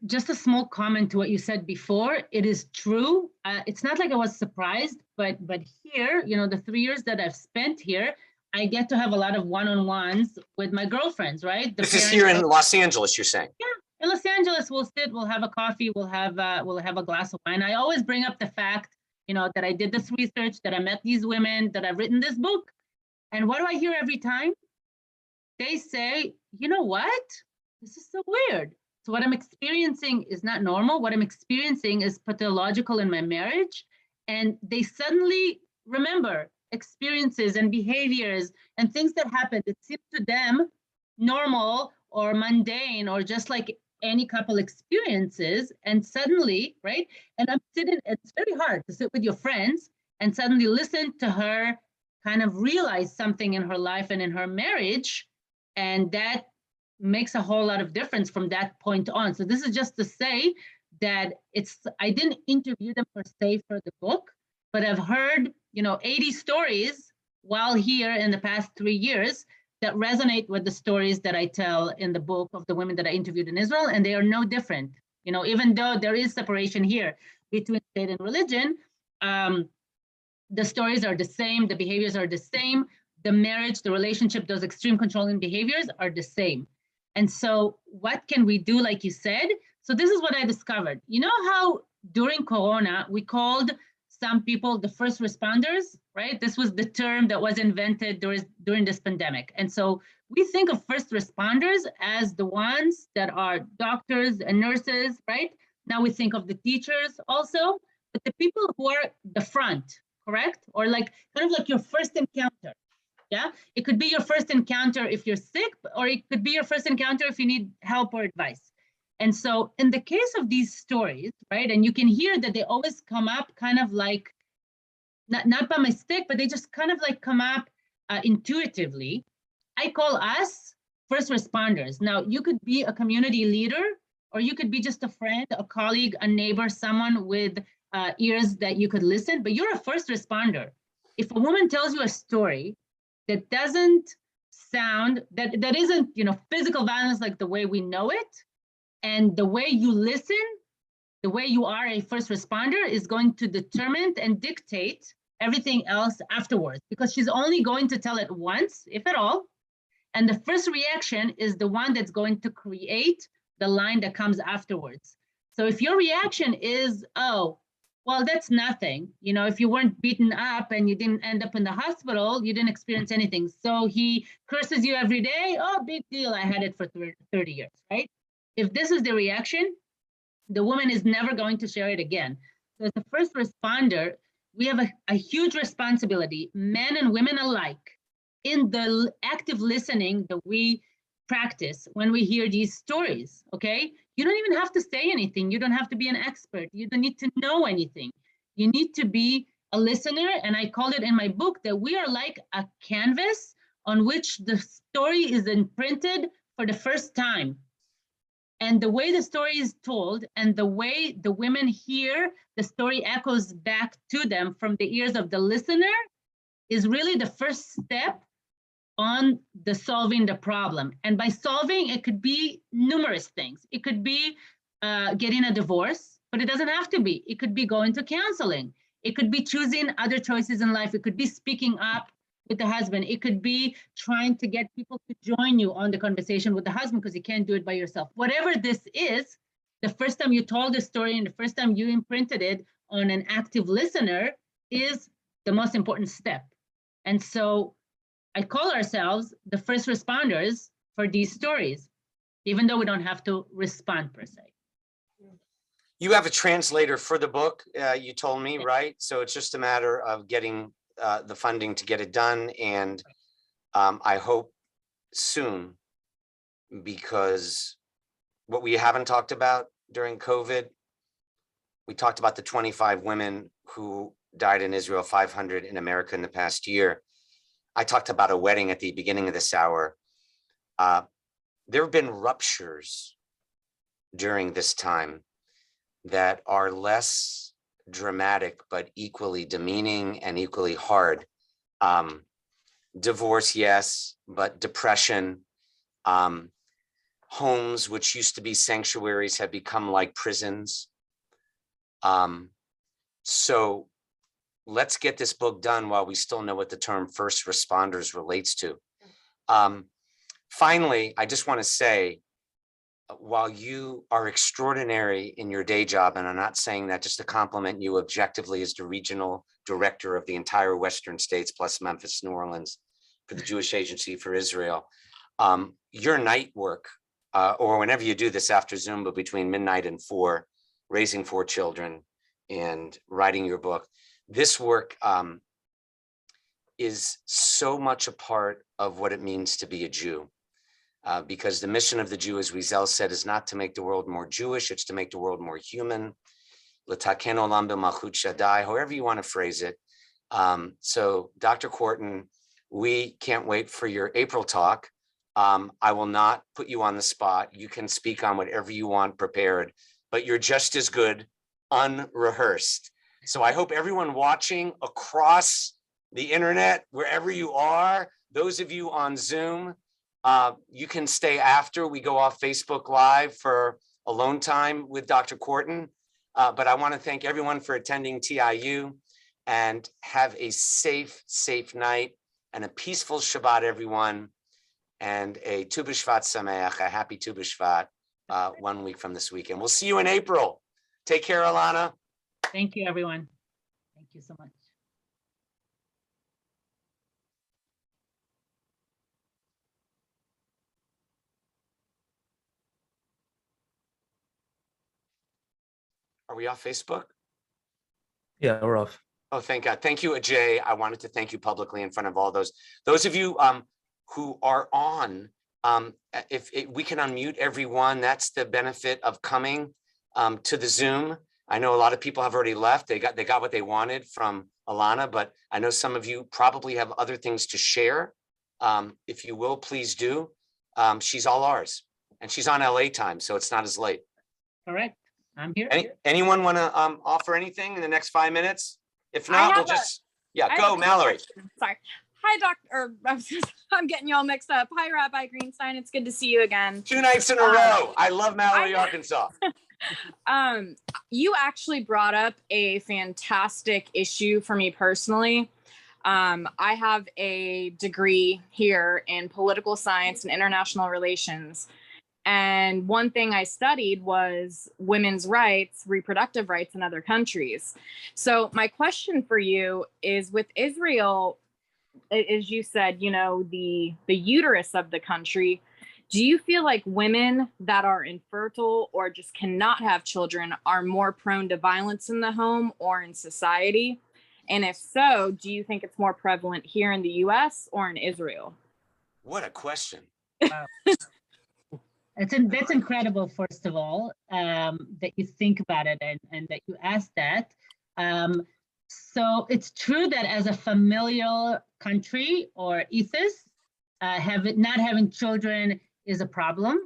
just a small comment to what you said before. It is true. It's not like I was surprised, but here, the 3 years that I've spent here, I get to have a lot of one-on-ones with my girlfriends, right? This is here in Los Angeles, you're saying? Yeah, in Los Angeles, we'll sit, we'll have a coffee, we'll have a glass of wine. I always bring up the fact, that I did this research, that I met these women, that I've written this book. And what do I hear every time? They say, you know what? This is so weird. So what I'm experiencing is not normal. What I'm experiencing is pathological in my marriage. And they suddenly remember experiences and behaviors and things that happened that seem to them normal or mundane or just like any couple experiences. And suddenly, right? And I'm sitting, it's very hard to sit with your friends and suddenly listen to her kind of realize something in her life and in her marriage. And that makes a whole lot of difference from that point on. So this is just to say that I didn't interview them per se for the book, but I've heard, 80 stories while here in the past 3 years that resonate with the stories that I tell in the book of the women that I interviewed in Israel, and they are no different. Even though there is separation here between state and religion, the stories are the same, the behaviors are the same, the marriage, the relationship, those extreme controlling behaviors are the same. And so what can we do, like you said? So this is what I discovered. You know how during Corona, we called some people the first responders, right? This was the term that was invented during this pandemic. And so we think of first responders as the ones that are doctors and nurses, right? Now we think of the teachers also, but the people who are the front, correct? Or like kind of like your first encounter. Yeah, it could be your first encounter if you're sick, or it could be your first encounter if you need help or advice. And so in the case of these stories, right, and you can hear that they always come up kind of like, not by mistake, but they just kind of like come up intuitively. I call us first responders. Now, you could be a community leader, or you could be just a friend, a colleague, a neighbor, someone with ears that you could listen, but you're a first responder. If a woman tells you a story that doesn't sound, that isn't, physical violence like the way we know it, and the way you listen, the way you are a first responder is going to determine and dictate everything else afterwards, because she's only going to tell it once, if at all. And the first reaction is the one that's going to create the line that comes afterwards. So if your reaction is, oh, well, that's nothing. If you weren't beaten up and you didn't end up in the hospital, you didn't experience anything. So he curses you every day. Oh, big deal. I had it for 30 years, right? If this is the reaction, the woman is never going to share it again. So as a first responder, we have a huge responsibility, men and women alike, in the active listening that we practice when we hear these stories, okay? You don't even have to say anything. You don't have to be an expert. You don't need to know anything. You need to be a listener, and I call it in my book that we are like a canvas on which the story is imprinted for the first time. And the way the story is told and the way the women hear the story echoes back to them from the ears of the listener is really the first step on the solving the problem. And by solving, it could be numerous things. It could be getting a divorce, but it doesn't have to be. It could be going to counseling. It could be choosing other choices in life. It could be speaking up with the husband. It could be trying to get people to join you on the conversation with the husband because you can't do it by yourself. Whatever this is, the first time you told the story and the first time you imprinted it on an active listener is the most important step. And so I call ourselves the first responders for these stories, even though we don't have to respond per se. You have a translator for the book, you told me, right? So it's just a matter of getting the funding to get it done. And I hope soon, because what we haven't talked about during COVID, we talked about the 25 women who died in Israel, 500 in America in the past year. I talked about a wedding at the beginning of this hour. There have been ruptures during this time that are less dramatic, but equally demeaning and equally hard. Divorce, yes, but depression, homes which used to be sanctuaries have become like prisons. So let's get this book done while we still know what the term first responders relates to. Finally, I just want to say, while you are extraordinary in your day job, and I'm not saying that just to compliment you objectively as the regional director of the entire Western states, plus Memphis, New Orleans, for the Jewish Agency for Israel, your night work, or whenever you do this after Zoom, but between midnight and 4, raising 4 children and writing your book, this work is so much a part of what it means to be a Jew. Because the mission of the Jew, as Wiesel said, is not to make the world more Jewish, it's to make the world more human. L'taken olam b'malchut Shaddai, however you want to phrase it. So Dr. Kwartin, we can't wait for your April talk. I will not put you on the spot. You can speak on whatever you want prepared, but you're just as good unrehearsed. So I hope everyone watching across the internet, wherever you are, those of you on Zoom, you can stay after we go off Facebook Live for alone time with Dr. Kwartin. But I want to thank everyone for attending TIU, and have a safe night and a peaceful Shabbat, everyone. and a Tu B'Shvat Sameach, a happy Tu B'Shvat 1 week from this weekend. We'll see you in April. Take care, Ilana. Thank you, everyone. Thank you so much. Are we off Facebook? Yeah, we're off. Oh, thank God. Thank you, Ajay. I wanted to thank you publicly in front of all those of you who are on. If we can unmute everyone, that's the benefit of coming to the Zoom. I know a lot of people have already left. They got what they wanted from Ilana, but I know some of you probably have other things to share. If you will, please do. She's all ours, and she's on LA time, so it's not as late. Correct. I'm here. Anyone want to offer anything in the next 5 minutes? If not, we'll just go, Mallory. Sorry. Hi, Doctor. I'm getting y'all mixed up. Hi, Rabbi Greenstein. It's good to see you again. 2 nights in a row. I love Mallory, Arkansas. You actually brought up a fantastic issue for me personally. I have a degree here in political science and international relations. And one thing I studied was women's rights, reproductive rights in other countries. So my question for you is, with Israel, as you said, you know, the uterus of the country, do you feel like women that are infertile or just cannot have children are more prone to violence in the home or in society? And if so, do you think it's more prevalent here in the US or in Israel? What a question. Wow. That's incredible, first of all, that you think about it and that you asked that. So it's true that as a familial country or ethos, not having children is a problem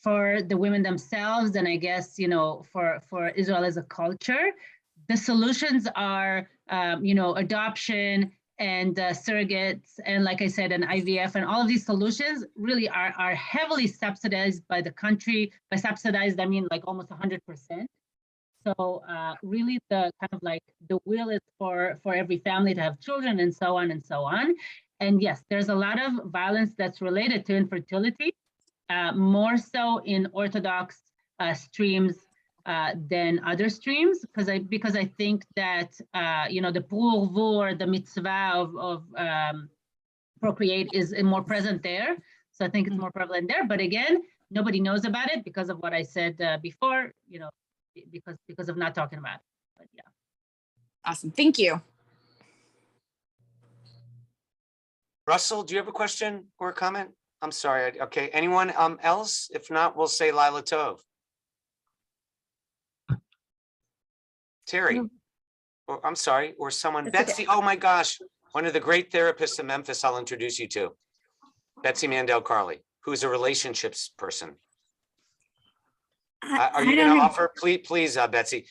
for the women themselves, and I guess, you know, for Israel as a culture. The solutions are, you know, adoption and surrogates, and like I said, an IVF, and all of these solutions really are heavily subsidized by the country. By subsidized, I mean like almost 100%. So really the kind of like the will is for every family to have children and so on and so on. And yes, there's a lot of violence that's related to infertility, more so in Orthodox streams than other streams, because I think that you know, the purvur, the mitzvah of procreate is more present there. So I think it's more prevalent there. But again, nobody knows about it because of what I said before, you know, because of not talking about it. But yeah. Awesome. Thank you. Russell, do you have a question or a comment? I'm sorry. Okay. Anyone else? If not, we'll say Lila Tov. Terry, or I'm sorry, or someone. That's Betsy. Okay. Oh my gosh. One of the great therapists in Memphis I'll introduce you to. Betsy Mandel Carley, who's a relationships person. Are you going to offer? Please, Betsy.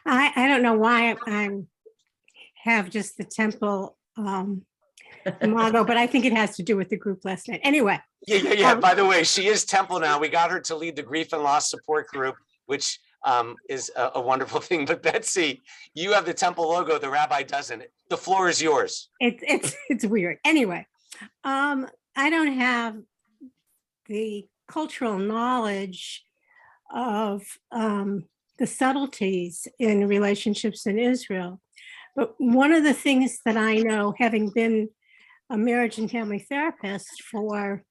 I don't know why I have just the temple imago, but I think it has to do with the group last night. Anyway. Yeah. By the way, she is temple now. We got her to lead the grief and loss support group, which is a wonderful thing. But Betsy, you have the temple logo. The rabbi doesn't. The floor is yours. It's weird. Anyway, I don't have the cultural knowledge of the subtleties in relationships in Israel. But one of the things that I know, having been a marriage and family therapist for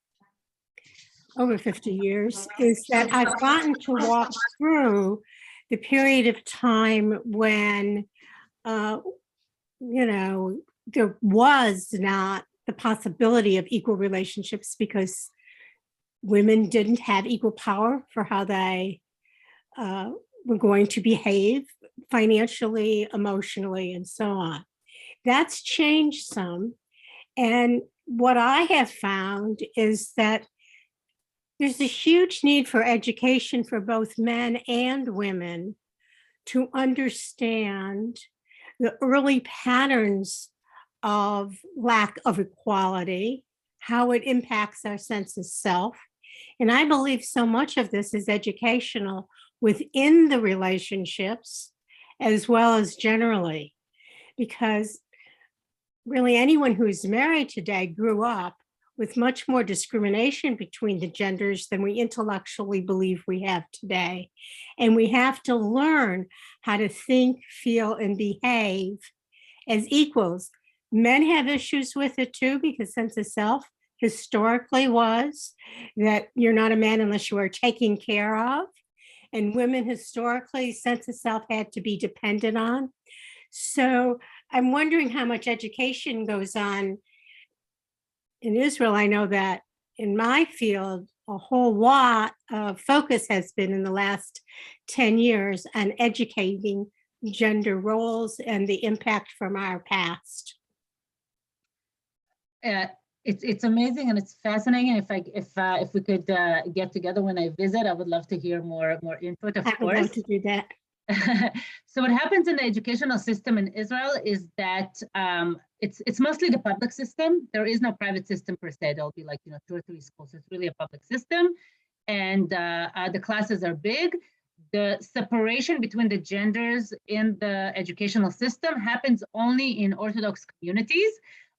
over 50 years, is that I've gotten to walk through the period of time when, you know, there was not the possibility of equal relationships because women didn't have equal power for how they were going to behave financially, emotionally, and so on. That's changed some. And what I have found is that there's a huge need for education for both men and women to understand the early patterns of lack of equality, how it impacts our sense of self. And I believe so much of this is educational within the relationships as well as generally, because really anyone who's married today grew up with much more discrimination between the genders than we intellectually believe we have today. And we have to learn how to think, feel, and behave as equals. Men have issues with it too, because sense of self historically was that you're not a man unless you are taken care of. And women historically, sense of self had to be dependent on. So I'm wondering how much education goes on in Israel. I know that in my field, a whole lot of focus has been in the last 10 years on educating gender roles and the impact from our past. It's amazing and it's fascinating. If we could get together when I visit, I would love to hear more input. Of I would course, love to do that. So what happens in the educational system in Israel is that it's mostly the public system. There is no private system per se. There'll be like 2 or 3 schools. It's really a public system, and the classes are big. The separation between the genders in the educational system happens only in Orthodox communities.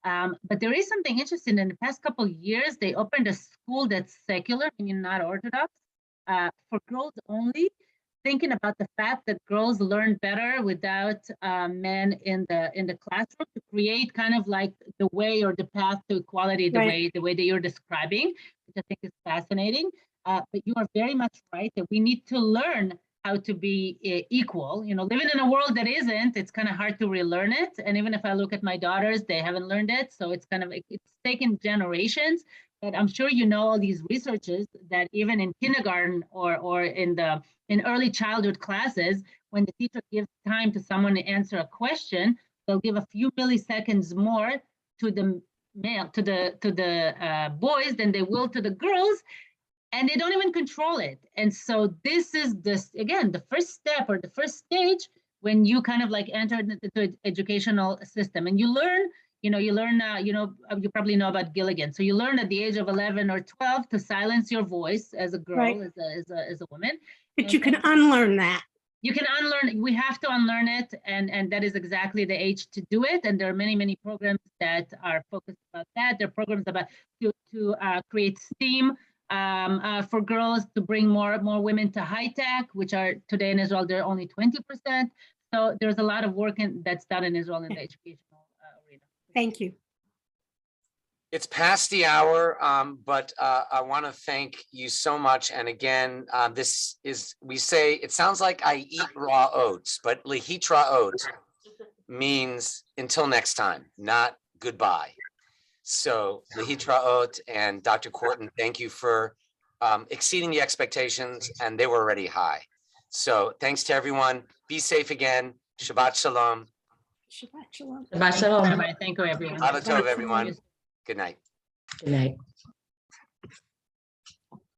But there is something interesting. In the past couple of years, they opened a school that's secular, meaning not Orthodox, for girls only, thinking about the fact that girls learn better without men in the classroom, to create kind of like the way or the path to equality, the way that you're describing, which I think is fascinating. But you are very much right that we need to learn how to be equal. Living in a world that isn't, it's kind of hard to relearn it. And even if I look at my daughters, they haven't learned it. So it's kind of, it's taken generations. But I'm sure all these researches that even in kindergarten or in early childhood classes, when the teacher gives time to someone to answer a question, they'll give a few milliseconds more to the boys than they will to the girls, and they don't even control it. And so this is again the first step or the first stage when you kind of like enter the educational system, and you learn. You probably know about Gilligan. So you learn at the age of 11 or 12 to silence your voice as a girl, as a woman. But you can unlearn that. You can unlearn. We have to unlearn it, and that is exactly the age to do it. And there are many programs that are focused about that. There are programs about to create STEAM for girls, to bring more women to high tech, which are today in Israel they're only 20%. So there's a lot of work that's done in Israel in the educational arena. Thank you. It's past the hour, but I want to thank you so much. And again, it sounds like I eat raw oats, but lehitra oat means until next time, not goodbye. So lehitra oat, and Dr. Kwartin, thank you for exceeding the expectations, and they were already high. So thanks to everyone. Be safe again. Shabbat shalom. Shabbat shalom. Shabbat shalom. Thank you, everyone. Lav tov, everyone. Good night. Good night.